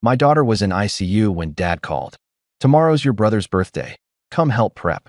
My daughter was in ICU when Dad called. Tomorrow's your brother's birthday. Come help prep.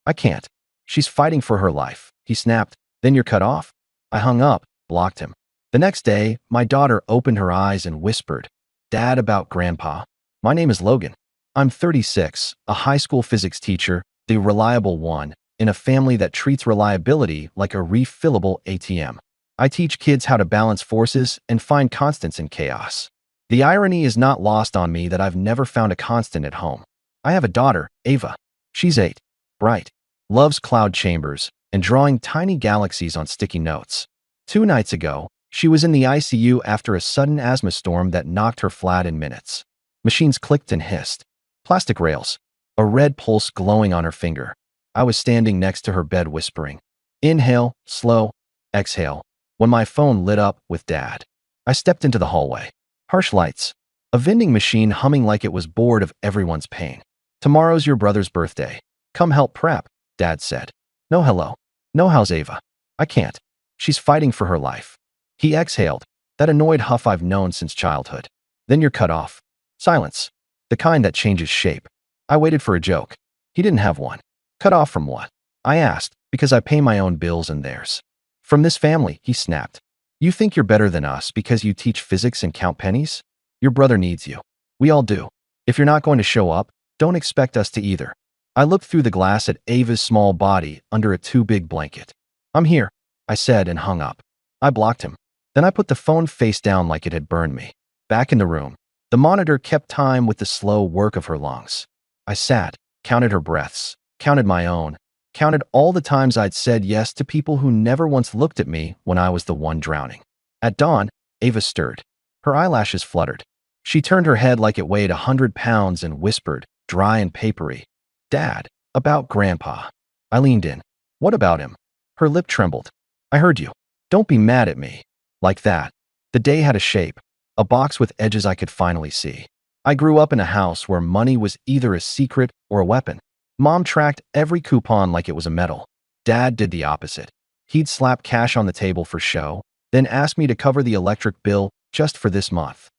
I can't. She's fighting for her life. He snapped. Then you're cut off? I hung up, blocked him. The next day, my daughter opened her eyes and whispered, Dad, about Grandpa. My name is Logan. I'm 36, a high school physics teacher, the reliable one, in a family that treats reliability like a refillable ATM. I teach kids how to balance forces and find constants in chaos. The irony is not lost on me that I've never found a constant at home. I have a daughter, Ava. She's 8, bright, loves cloud chambers, and drawing tiny galaxies on sticky notes. 2 nights ago, she was in the ICU after a sudden asthma storm that knocked her flat in minutes. Machines clicked and hissed. Plastic rails. A red pulse glowing on her finger. I was standing next to her bed whispering, inhale, slow, exhale, when my phone lit up with Dad. I stepped into the hallway. Harsh lights. A vending machine humming like it was bored of everyone's pain. Tomorrow's your brother's birthday. Come help prep, Dad said. No hello. No how's Ava? I can't. She's fighting for her life. He exhaled, that annoyed huff I've known since childhood. Then you're cut off. Silence. The kind that changes shape. I waited for a joke. He didn't have one. Cut off from what? I asked, because I pay my own bills and theirs. From this family, he snapped. You think you're better than us because you teach physics and count pennies? Your brother needs you. We all do. If you're not going to show up, don't expect us to either. I looked through the glass at Ava's small body under a too big blanket. I'm here, I said and hung up. I blocked him. Then I put the phone face down like it had burned me. Back in the room, the monitor kept time with the slow work of her lungs. I sat, counted her breaths, counted my own, counted all the times I'd said yes to people who never once looked at me when I was the one drowning. At dawn, Ava stirred. Her eyelashes fluttered. She turned her head like it weighed 100 pounds and whispered, dry and papery, Dad, about Grandpa. I leaned in. What about him? Her lip trembled. I heard you. Don't be mad at me. Like that. The day had a shape, a box with edges I could finally see. I grew up in a house where money was either a secret or a weapon. Mom tracked every coupon like it was a medal. Dad did the opposite. He'd slap cash on the table for show, then ask me to cover the electric bill just for this month.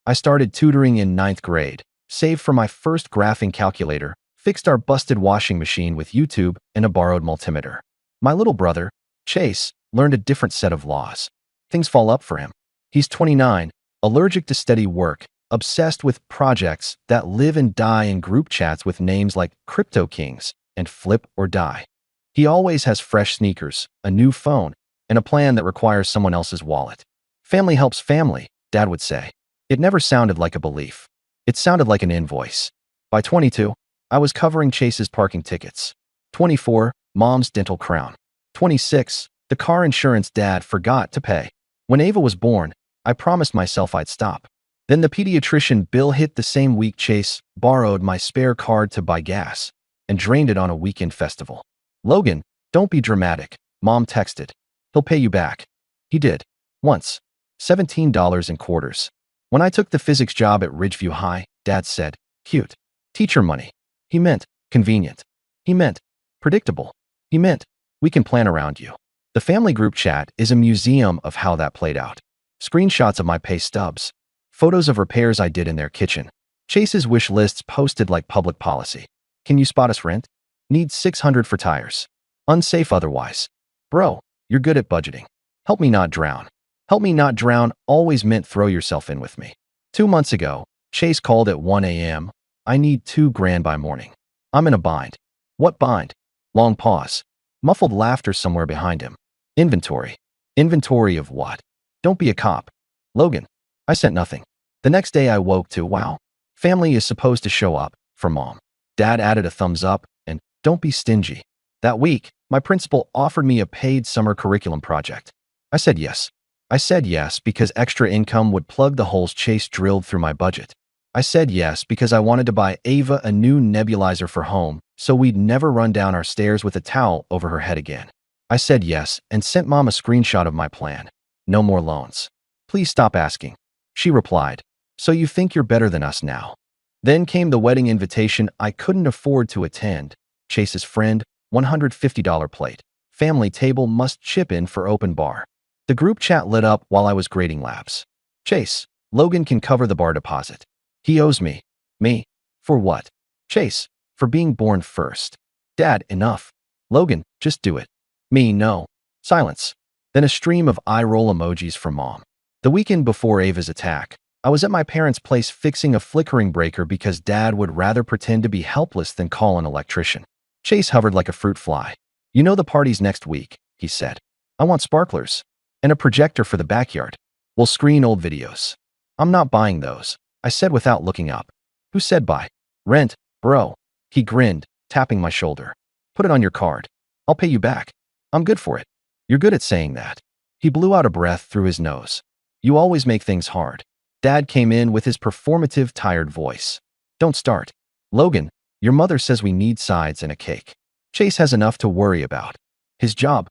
I started tutoring in 9th grade, saved for my first graphing calculator, fixed our busted washing machine with YouTube and a borrowed multimeter. My little brother, Chase, learned a different set of laws. Things fall up for him. He's 29, allergic to steady work, obsessed with projects that live and die in group chats with names like Crypto Kings and Flip or Die. He always has fresh sneakers, a new phone, and a plan that requires someone else's wallet. Family helps family, Dad would say. It never sounded like a belief. It sounded like an invoice. By 22, I was covering Chase's parking tickets. 24, Mom's dental crown. 26, the car insurance Dad forgot to pay. When Ava was born, I promised myself I'd stop. Then the pediatrician bill hit the same week Chase borrowed my spare card to buy gas and drained it on a weekend festival. Logan, don't be dramatic, Mom texted. He'll pay you back. He did. Once. $17 in quarters. When I took the physics job at Ridgeview High, Dad said, cute. Teacher money. He meant convenient. He meant predictable. He meant we can plan around you. The family group chat is a museum of how that played out. Screenshots of my pay stubs. Photos of repairs I did in their kitchen. Chase's wish lists posted like public policy. Can you spot us rent? Need 600 for tires. Unsafe otherwise. Bro, you're good at budgeting. Help me not drown. Help me not drown always meant throw yourself in with me. 2 months ago, Chase called at 1 a.m. I need $2,000 by morning. I'm in a bind. What bind? Long pause. Muffled laughter somewhere behind him. Inventory. Inventory of what? Don't be a cop. Logan. I sent nothing. The next day I woke to, wow, family is supposed to show up, for Mom. Dad added a thumbs up and don't be stingy. That week, my principal offered me a paid summer curriculum project. I said yes. I said yes because extra income would plug the holes Chase drilled through my budget. I said yes because I wanted to buy Ava a new nebulizer for home so we'd never run down our stairs with a towel over her head again. I said yes and sent Mom a screenshot of my plan. No more loans. Please stop asking. She replied, so you think you're better than us now. Then came the wedding invitation I couldn't afford to attend. Chase's friend, $150 plate. Family table must chip in for open bar. The group chat lit up while I was grading labs. Chase, Logan can cover the bar deposit. He owes me. Me? For what? Chase, for being born first. Dad, enough. Logan, just do it. Me, no. Silence. Then a stream of eye-roll emojis from Mom. The weekend before Ava's attack, I was at my parents' place fixing a flickering breaker because Dad would rather pretend to be helpless than call an electrician. Chase hovered like a fruit fly. You know the party's next week, he said. I want sparklers. And a projector for the backyard. We'll screen old videos. I'm not buying those, I said without looking up. Who said buy? Rent, bro. He grinned, tapping my shoulder. Put it on your card. I'll pay you back. I'm good for it. You're good at saying that. He blew out a breath through his nose. You always make things hard. Dad came in with his performative, tired voice. Don't start. Logan, your mother says we need sides and a cake. Chase has enough to worry about. His job?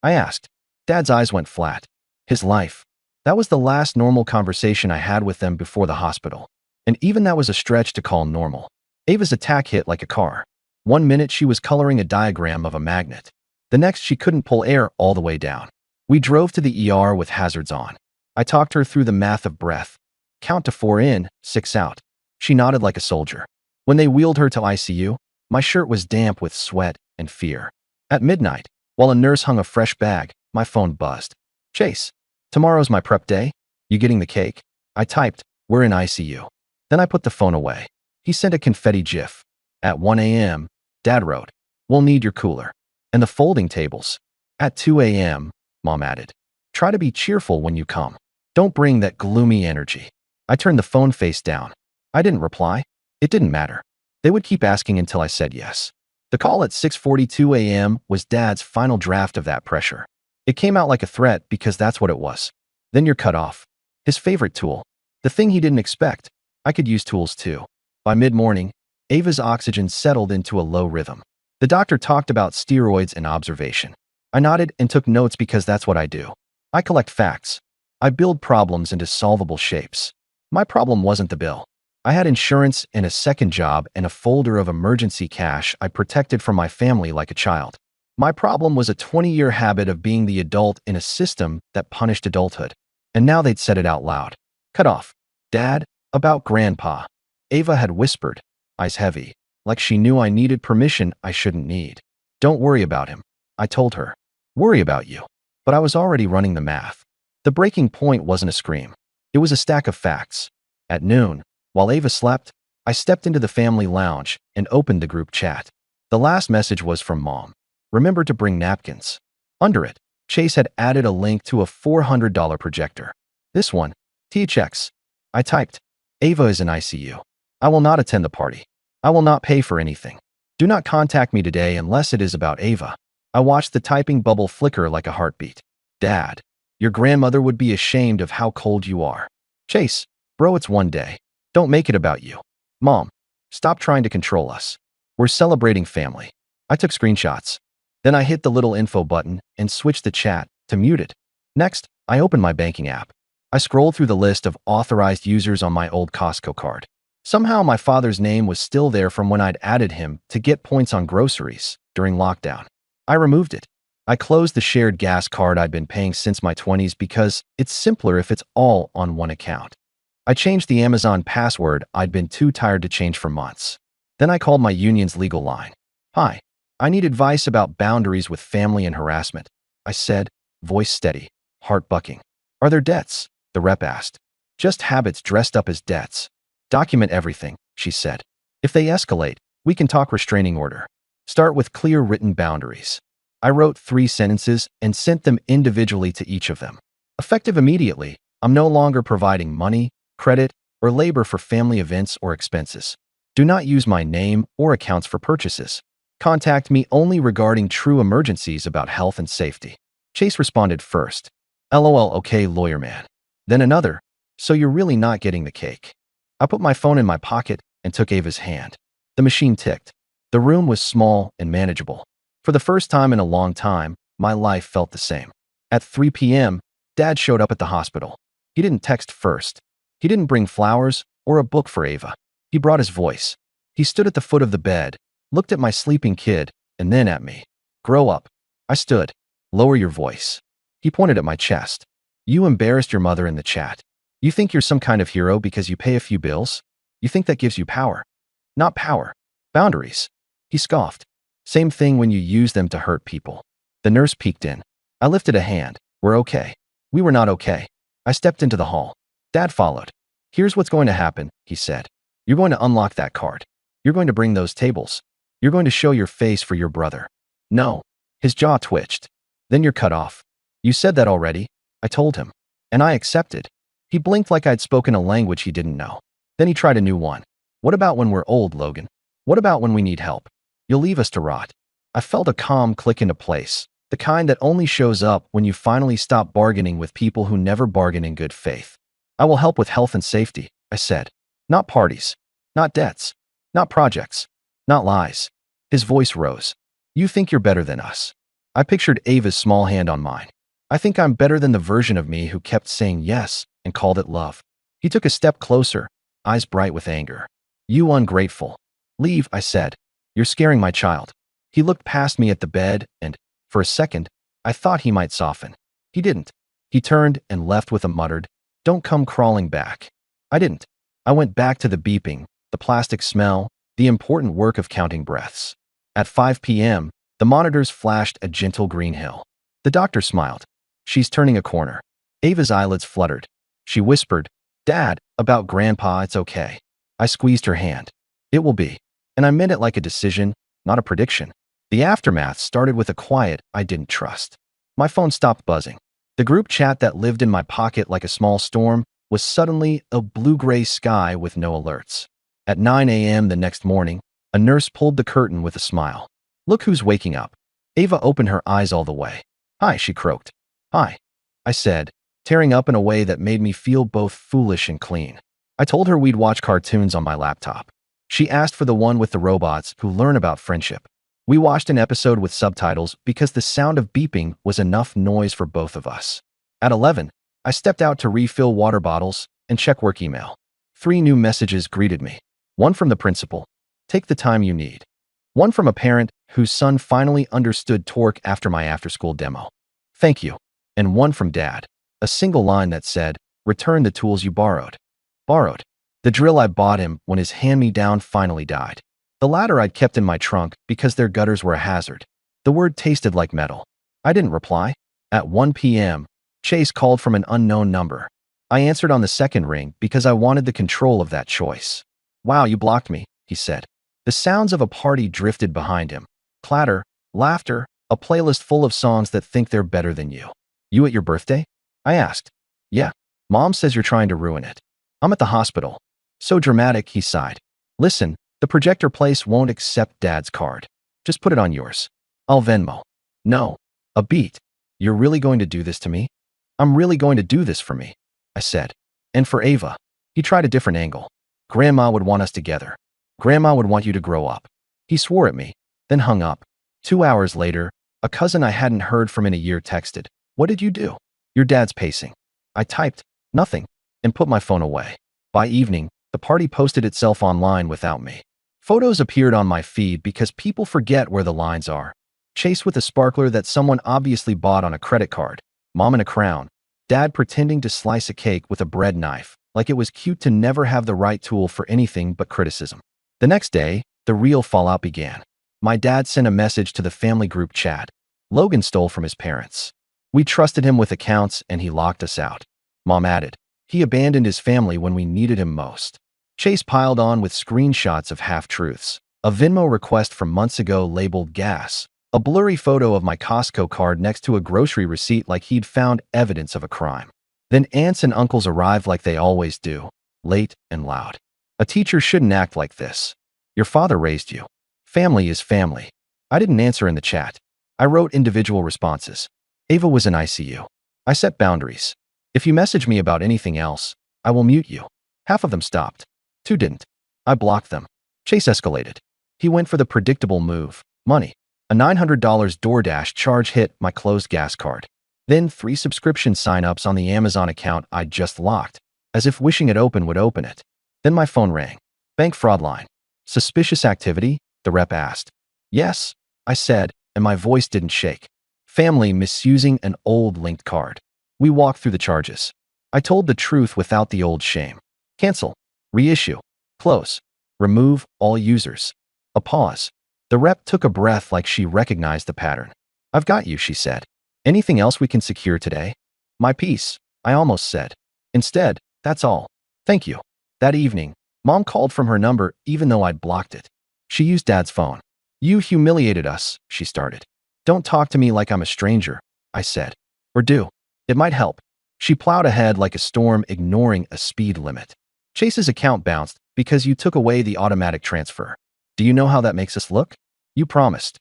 I asked. Dad's eyes went flat. His life. That was the last normal conversation I had with them before the hospital. And even that was a stretch to call normal. Ava's attack hit like a car. 1 minute she was coloring a diagram of a magnet. The next she couldn't pull air all the way down. We drove to the ER with hazards on. I talked her through the math of breath. Count to 4 in, 6 out. She nodded like a soldier. When they wheeled her to ICU, my shirt was damp with sweat and fear. At midnight, while a nurse hung a fresh bag, my phone buzzed. Chase, tomorrow's my prep day. You getting the cake? I typed, we're in ICU. Then I put the phone away. He sent a confetti gif. At 1 a.m., Dad wrote, we'll need your cooler. And the folding tables. At 2 a.m., Mom added, try to be cheerful when you come. Don't bring that gloomy energy. I turned the phone face down. I didn't reply. It didn't matter. They would keep asking until I said yes. The call at 6:42 a.m. was Dad's final draft of that pressure. It came out like a threat because that's what it was. Then you're cut off. His favorite tool. The thing he didn't expect. I could use tools too. By mid-morning, Ava's oxygen settled into a low rhythm. The doctor talked about steroids and observation. I nodded and took notes because that's what I do. I collect facts. I build problems into solvable shapes. My problem wasn't the bill. I had insurance and a second job and a folder of emergency cash I protected from my family like a child. My problem was a 20-year habit of being the adult in a system that punished adulthood. And now they'd said it out loud. Cut off. Dad, about Grandpa. Ava had whispered, eyes heavy, like she knew I needed permission I shouldn't need. Don't worry about him, I told her. Worry about you. But I was already running the math. The breaking point wasn't a scream. It was a stack of facts. At noon, while Ava slept, I stepped into the family lounge and opened the group chat. The last message was from Mom. Remember to bring napkins. Under it, Chase had added a link to a $400 projector. This one, THX. I typed, Ava is in ICU. I will not attend the party. I will not pay for anything. Do not contact me today unless it is about Ava. I watched the typing bubble flicker like a heartbeat. Dad, your grandmother would be ashamed of how cold you are. Chase, bro, it's one day. Don't make it about you. Mom, stop trying to control us. We're celebrating family. I took screenshots. Then I hit the little info button and switched the chat to muted. Next, I opened my banking app. I scrolled through the list of authorized users on my old Costco card. Somehow my father's name was still there from when I'd added him to get points on groceries during lockdown. I removed it. I closed the shared gas card I'd been paying since my 20s because it's simpler if it's all on one account. I changed the Amazon password I'd been too tired to change for months. Then I called my union's legal line. Hi, I need advice about boundaries with family and harassment. I said, voice steady, heart bucking. Are there debts? The rep asked. Just habits dressed up as debts. Document everything, she said. If they escalate, we can talk restraining order. Start with clear written boundaries. I wrote 3 sentences and sent them individually to each of them. Effective immediately, I'm no longer providing money, credit, or labor for family events or expenses. Do not use my name or accounts for purchases. Contact me only regarding true emergencies about health and safety. Chase responded first. LOL, okay, lawyer man. Then another, so you're really not getting the cake. I put my phone in my pocket and took Ava's hand. The machine ticked. The room was small and manageable. For the first time in a long time, my life felt the same. At 3 p.m., Dad showed up at the hospital. He didn't text first. He didn't bring flowers or a book for Ava. He brought his voice. He stood at the foot of the bed, looked at my sleeping kid, and then at me. Grow up. I stood. Lower your voice. He pointed at my chest. You embarrassed your mother in the chat. You think you're some kind of hero because you pay a few bills? You think that gives you power? Not power. Boundaries. He scoffed. Same thing when you use them to hurt people. The nurse peeked in. I lifted a hand. We're okay. We were not okay. I stepped into the hall. Dad followed. Here's what's going to happen, he said. You're going to unlock that card. You're going to bring those tables. You're going to show your face for your brother. No. His jaw twitched. Then you're cut off. You said that already, I told him. And I accepted. He blinked like I'd spoken a language he didn't know. Then he tried a new one. What about when we're old, Logan? What about when we need help? You'll leave us to rot. I felt a calm click into place, the kind that only shows up when you finally stop bargaining with people who never bargain in good faith. I will help with health and safety, I said. Not parties. Not debts. Not projects. Not lies. His voice rose. You think you're better than us. I pictured Ava's small hand on mine. I think I'm better than the version of me who kept saying yes and called it love. He took a step closer, eyes bright with anger. You ungrateful. Leave, I said. You're scaring my child. He looked past me at the bed and, for a second, I thought he might soften. He didn't. He turned and left with a muttered, "Don't come crawling back." I didn't. I went back to the beeping, the plastic smell, the important work of counting breaths. At 5 p.m., the monitors flashed a gentle green hill. The doctor smiled. She's turning a corner. Ava's eyelids fluttered. She whispered, Dad, about Grandpa, it's okay. I squeezed her hand. It will be. And I meant it like a decision, not a prediction. The aftermath started with a quiet I didn't trust. My phone stopped buzzing. The group chat that lived in my pocket like a small storm was suddenly a blue-gray sky with no alerts. At 9 a.m. the next morning, a nurse pulled the curtain with a smile. Look who's waking up. Ava opened her eyes all the way. Hi, she croaked. Hi, I said, tearing up in a way that made me feel both foolish and clean. I told her we'd watch cartoons on my laptop. She asked for the one with the robots who learn about friendship. We watched an episode with subtitles because the sound of beeping was enough noise for both of us. At 11, I stepped out to refill water bottles and check work email. 3 new messages greeted me. One from the principal. Take the time you need. One from a parent whose son finally understood Torque after my after-school demo. Thank you. And one from Dad. A single line that said, return the tools you borrowed. Borrowed. The drill I bought him when his hand-me-down finally died. The latter I'd kept in my trunk because their gutters were a hazard. The word tasted like metal. I didn't reply. At 1 p.m., Chase called from an unknown number. I answered on the second ring because I wanted the control of that choice. Wow, you blocked me, he said. The sounds of a party drifted behind him. Clatter, laughter, a playlist full of songs that think they're better than you. You at your birthday? I asked. Yeah. Mom says you're trying to ruin it. I'm at the hospital. So dramatic, he sighed. Listen, the projector place won't accept Dad's card. Just put it on yours. I'll Venmo. No. A beat. You're really going to do this to me? I'm really going to do this for me, I said. And for Ava. He tried a different angle. Grandma would want us together. Grandma would want you to grow up. He swore at me, then hung up. 2 hours later, a cousin I hadn't heard from in a year texted, What did you do? Your dad's pacing. I typed, nothing, and put my phone away. By evening, the party posted itself online without me. Photos appeared on my feed because people forget where the lines are. Chase with a sparkler that someone obviously bought on a credit card. Mom in a crown. Dad pretending to slice a cake with a bread knife, like it was cute to never have the right tool for anything but criticism. The next day, the real fallout began. My dad sent a message to the family group chat. Logan stole from his parents. We trusted him with accounts and he locked us out. Mom added, he abandoned his family when we needed him most. Chase piled on with screenshots of half-truths. A Venmo request from months ago labeled gas. A blurry photo of my Costco card next to a grocery receipt like he'd found evidence of a crime. Then aunts and uncles arrived like they always do, late and loud. A teacher shouldn't act like this. Your father raised you. Family is family. I didn't answer in the chat. I wrote individual responses. Ava was in ICU. I set boundaries. If you message me about anything else, I will mute you. Half of them stopped. 2 didn't. I blocked them. Chase escalated. He went for the predictable move, money. A $900 DoorDash charge hit my closed gas card. Then 3 subscription signups on the Amazon account I'd just locked, as if wishing it open would open it. Then my phone rang. Bank fraud line. Suspicious activity? The rep asked. Yes, I said, and my voice didn't shake. Family misusing an old linked card. We walked through the charges. I told the truth without the old shame. Cancel. Reissue. Close. Remove all users. A pause. The rep took a breath like she recognized the pattern. I've got you, she said. Anything else we can secure today? My piece, I almost said. Instead, that's all. Thank you. That evening, Mom called from her number even though I'd blocked it. She used Dad's phone. You humiliated us, she started. Don't talk to me like I'm a stranger, I said. Or do. It might help. She plowed ahead like a storm, ignoring a speed limit. Chase's account bounced because you took away the automatic transfer. Do you know how that makes us look? You promised.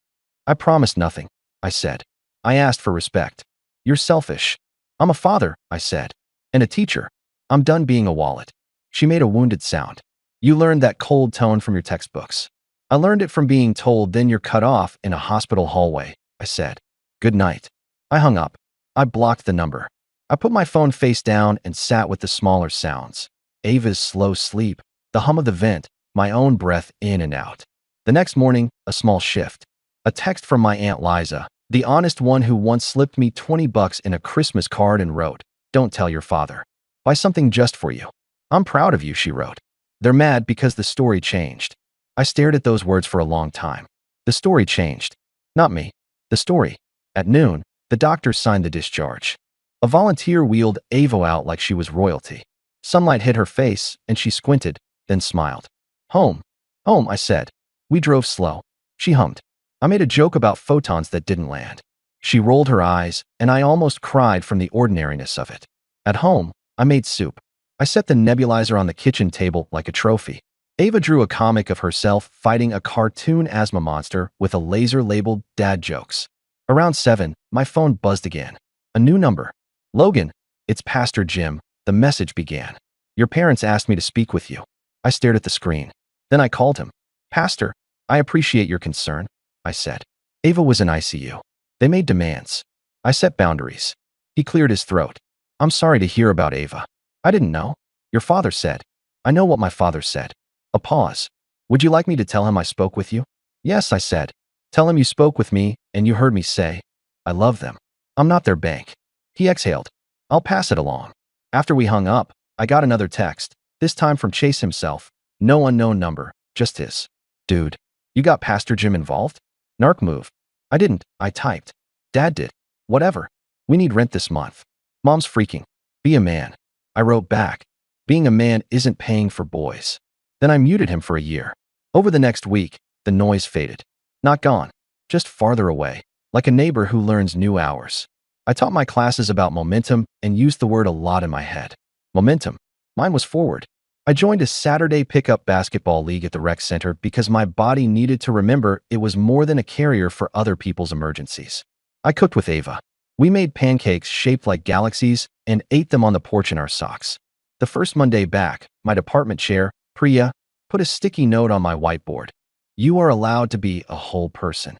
I promised nothing, I said. I asked for respect. You're selfish. I'm a father, I said. And a teacher. I'm done being a wallet. She made a wounded sound. You learned that cold tone from your textbooks. I learned it from being told then you're cut off in a hospital hallway, I said. Good night. I hung up. I blocked the number. I put my phone face down and sat with the smaller sounds. Ava's slow sleep, the hum of the vent, my own breath in and out. The next morning, a small shift. A text from my Aunt Liza, the honest one who once slipped me $20 in a Christmas card and wrote, "Don't tell your father. Buy something just for you. I'm proud of you," she wrote. They're mad because the story changed. I stared at those words for a long time. The story changed. Not me. The story. At noon, the doctor signed the discharge. A volunteer wheeled Ava out like she was royalty. Sunlight hit her face, and she squinted, then smiled. Home. Home, I said. We drove slow. She hummed. I made a joke about photons that didn't land. She rolled her eyes, and I almost cried from the ordinariness of it. At home, I made soup. I set the nebulizer on the kitchen table like a trophy. Ava drew a comic of herself fighting a cartoon asthma monster with a laser labeled "Dad Jokes." Around 7, my phone buzzed again. A new number. Logan, it's Pastor Jim. The message began. Your parents asked me to speak with you. I stared at the screen. Then I called him. Pastor, I appreciate your concern, I said. Ava was in ICU. They made demands. I set boundaries. He cleared his throat. I'm sorry to hear about Ava. I didn't know. Your father said. I know what my father said. A pause. Would you like me to tell him I spoke with you? Yes, I said. Tell him you spoke with me and you heard me say, I love them. I'm not their bank. He exhaled. I'll pass it along. After we hung up, I got another text, this time from Chase himself. No unknown number, just his. Dude, you got Pastor Jim involved? Narc move. I didn't, I typed. Dad did. Whatever. We need rent this month. Mom's freaking. Be a man. I wrote back. Being a man isn't paying for boys. Then I muted him for a year. Over the next week, the noise faded. Not gone. Just farther away, like a neighbor who learns new hours. I taught my classes about momentum and used the word a lot in my head. Momentum. Mine was forward. I joined a Saturday pickup basketball league at the rec center because my body needed to remember it was more than a carrier for other people's emergencies. I cooked with Ava. We made pancakes shaped like galaxies and ate them on the porch in our socks. The first Monday back, my department chair, Priya, put a sticky note on my whiteboard. You are allowed to be a whole person.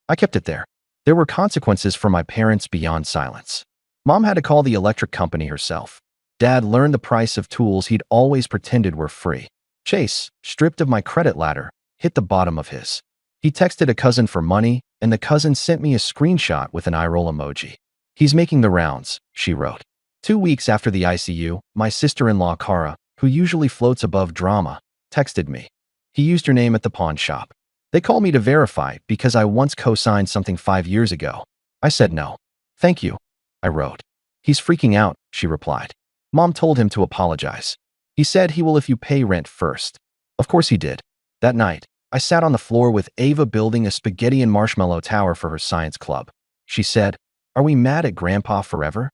I kept it there. There were consequences for my parents beyond silence. Mom had to call the electric company herself. Dad learned the price of tools he'd always pretended were free. Chase, stripped of my credit ladder, hit the bottom of his. He texted a cousin for money, and the cousin sent me a screenshot with an eye roll emoji. He's making the rounds, she wrote. 2 weeks after the ICU, my sister-in-law Cara, who usually floats above drama, texted me. He used your name at the pawn shop. They called me to verify because I once co-signed something 5 years ago. I said no. Thank you, I wrote. He's freaking out, she replied. Mom told him to apologize. He said he will if you pay rent first. Of course he did. That night, I sat on the floor with Ava building a spaghetti and marshmallow tower for her science club. She said, "Are we mad at Grandpa forever?"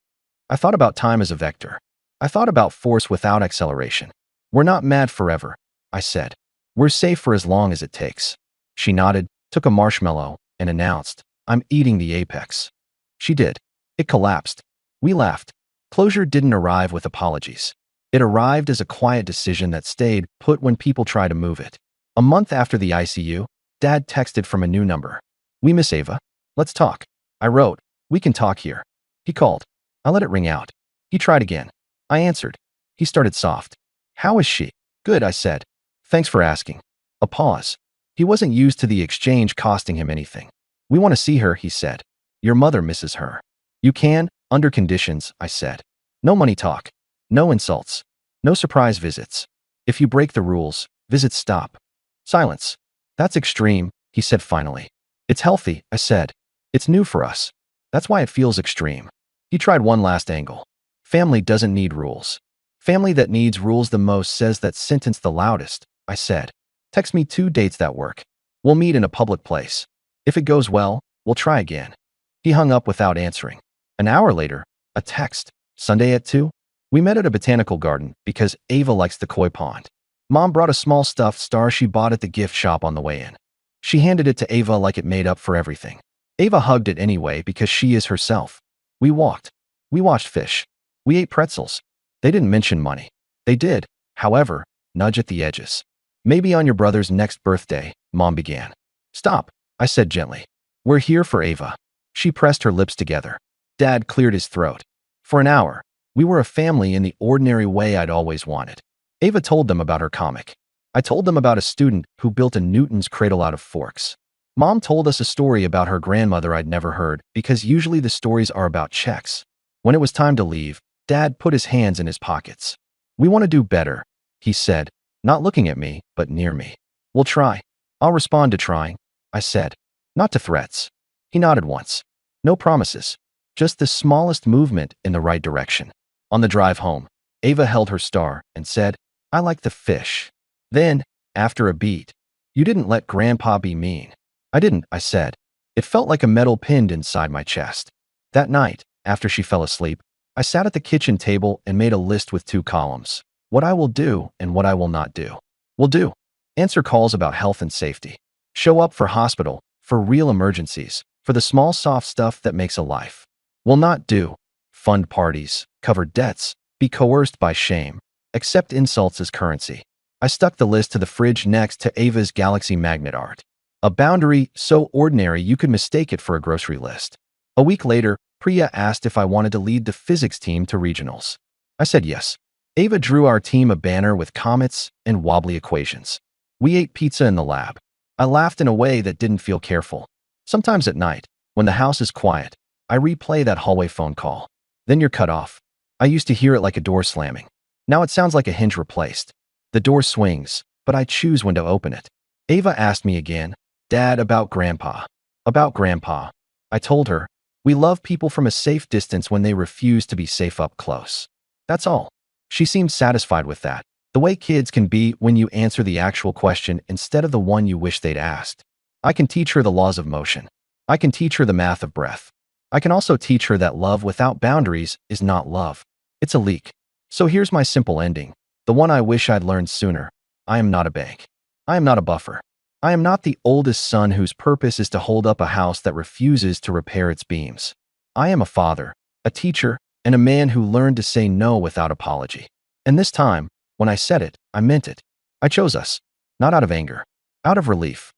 I thought about time as a vector. I thought about force without acceleration. We're not mad forever, I said. We're safe for as long as it takes. She nodded, took a marshmallow, and announced, I'm eating the apex. She did. It collapsed. We laughed. Closure didn't arrive with apologies. It arrived as a quiet decision that stayed put when people tried to move it. A month after the ICU, Dad texted from a new number. We miss Ava. Let's talk. I wrote, we can talk here. He called. I let it ring out. He tried again. I answered. He started soft. How is she? Good, I said. Thanks for asking. A pause. He wasn't used to the exchange costing him anything. We want to see her, he said. Your mother misses her. You can, under conditions, I said. No money talk. No insults. No surprise visits. If you break the rules, Visits stop. Silence. That's extreme, he said finally. It's healthy, I said. It's new for us. That's why it feels extreme. He tried one last angle. Family doesn't need rules. Family that needs rules the most says that sentence the loudest, I said. Text me 2 dates that work. We'll meet in a public place. If it goes well, we'll try again. He hung up without answering. An hour later, a text. Sunday at 2? We met at a botanical garden because Ava likes the koi pond. Mom brought a small stuffed star she bought at the gift shop on the way in. She handed it to Ava like it made up for everything. Ava hugged it anyway because she is herself. We walked. We watched fish. We ate pretzels. They didn't mention money. They did, however, nudge at the edges. Maybe on your brother's next birthday, Mom began. Stop, I said gently. We're here for Ava. She pressed her lips together. Dad cleared his throat. For an hour, we were a family in the ordinary way I'd always wanted. Ava told them about her comic. I told them about a student who built a Newton's cradle out of forks. Mom told us a story about her grandmother I'd never heard because usually the stories are about checks. When it was time to leave, Dad put his hands in his pockets. We want to do better, he said, not looking at me, but near me. We'll try. I'll respond to trying, I said. Not to threats. He nodded once. No promises. Just the smallest movement in the right direction. On the drive home, Ava held her star and said, I like the fish. Then, after a beat, you didn't let Grandpa be mean. I didn't, I said. It felt like a metal pinned inside my chest. That night, after she fell asleep, I sat at the kitchen table and made a list with 2 columns. What I will do and what I will not do. Will do. Answer calls about health and safety. Show up for hospital, for real emergencies, for the small soft stuff that makes a life. Will not do. Fund parties, cover debts, be coerced by shame, accept insults as currency. I stuck the list to the fridge next to Ava's Galaxy magnet art. A boundary so ordinary you could mistake it for a grocery list. A week later, Priya asked if I wanted to lead the physics team to regionals. I said yes. Ava drew our team a banner with comets and wobbly equations. We ate pizza in the lab. I laughed in a way that didn't feel careful. Sometimes at night, when the house is quiet, I replay that hallway phone call. Then you're cut off. I used to hear it like a door slamming. Now it sounds like a hinge replaced. The door swings, but I choose when to open it. Ava asked me again, Dad, about Grandpa. About Grandpa. I told her, we love people from a safe distance when they refuse to be safe up close. That's all. She seemed satisfied with that, the way kids can be when you answer the actual question instead of the one you wish they'd asked. I can teach her the laws of motion. I can teach her the math of breath. I can also teach her that love without boundaries is not love. It's a leak. So here's my simple ending, the one I wish I'd learned sooner. I am not a bank. I am not a buffer. I am not the oldest son whose purpose is to hold up a house that refuses to repair its beams. I am a father, a teacher, and a man who learned to say no without apology. And this time, when I said it, I meant it. I chose us, not out of anger, out of relief.